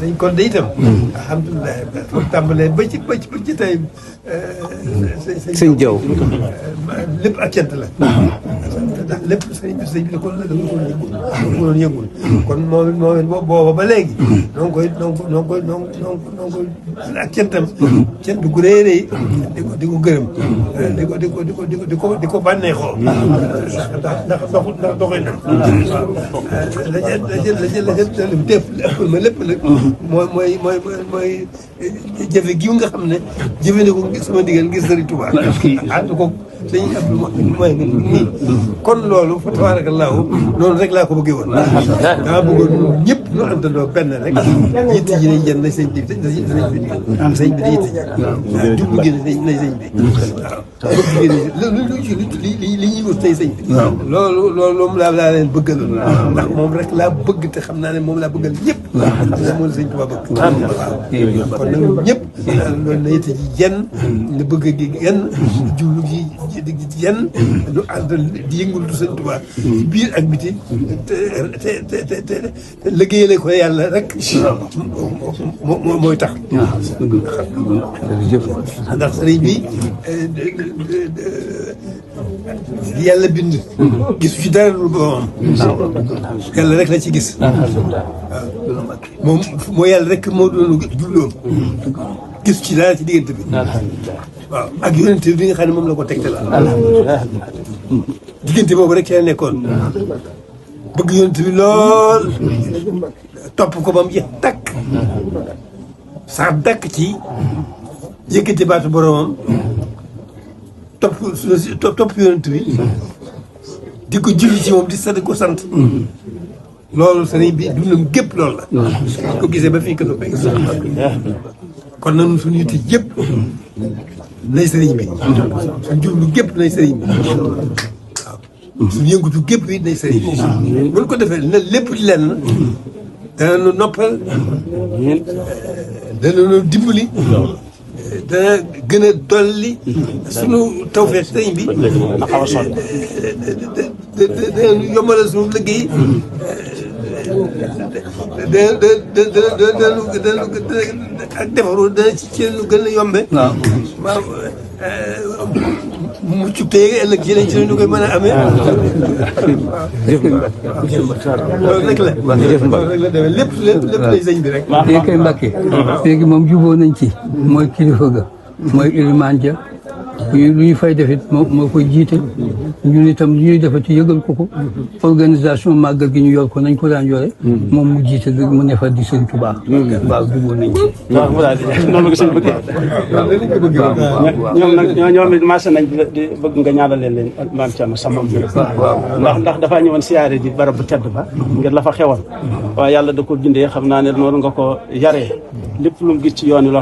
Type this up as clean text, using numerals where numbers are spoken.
sëñ kon de itam. alhamdulilah foog tàmbalee ba ci tey. sëñ Jaw lépp ak cant la. ndax lépp sëñ bi da ko doon yëngul. kon moom booba ba léegi. noo ngi koy ak cantam. cant gu rëy rëy di ko gërëm. di ko bànneexoo. ndax doxee na. la lépp nag mooy jafe gi nga xam ne jëfandikoo sama ndigal ngir Sëriñ Tuubaa ànd ko sëñ Abdou mooy nii kon loolu fa tabaarakallaahu noonu rek laa ko bëggee woon dama bëggoon ñëpp ñu àndandoo benn rek yitt ji nañ jën nañ sëñ bi sëñ bi da yitt ji jublu gi nañ sëñ bi waaw li ñuy wut tey sëñ bi loolu moom laa leen bëggaloon ndax moom rek laa bëgg te xam naa ne moom laa bëggal ñëpp moom la sëñ Tuubaa bëgg waaw kon nag ñëpp loolu na yitt ji jenn na bëgg gi genn jublu gi yenn ñu ànd di yëngul du sëñ Tuubaa ci biir ak biti te liggéeyale ko yàlla rek mooy tax ndax sëriñ bi yàlla bind gisu ci dara lu boomam yàlla rek la ci gis waaw moo yàlla rek moo doon jubloom gisu ci dara ci diggante bi waaw ak yonent bi nga xam ne moom la ko tegtal alhamdulilah diggante boobu rek ci la nekkoon bëgg yonent bi lool topp ko ba mu jeex takk sax dakk ci yëkkati baatu boromam topp yonent bi di ko julli ci moom di ko sant loolu sëriñ bi dundam gépp loolu la ko gisee ba fii ko noppee kon nag suñu yitte yëpp nay sëriñ bi suñu jublu gépp nay sëriñ bi waaw suñu yëngutu gépp it nay sëriñ bi buñ ko defee na lépp di lenn dana nu noppal dana nu dimbali dana gën a dolli suñu tawfeex sëriñ bi dana nu yombalal suñu liggéey ak defaru dana ci lu gën a yombe waaw mucc tey ëllëg ci lañ ci ñu koy mën a amee loolu rek la loolu rek la demee lépp lay sëñ bi rek léegi kay Mbàkke léegi moom juboo nañ ci mooy kilifa ga mooy ilimaan ja lu ñu fay defit moo koy jiite ñun itam lu ñuy defati yëgal ko organisation màggal gi ñu yor ko nañ ko daan yore moom mu jiite mu ne fa di sëñ Tuubaa waaw jubóo nañ ci waaw voilà noonu la ko sëñ bëggee ñoom nag ñoom it marché nañ di bëgg nga ñaanal leen maam Thierno sama ndax dafaa ñëwoon siyaare ji barab bu tedd ba ngir la fa xewoon waaye yàlla da ko bindee xam naa ne noonu nga ko yaree lépp lu mu gis ci yoon wi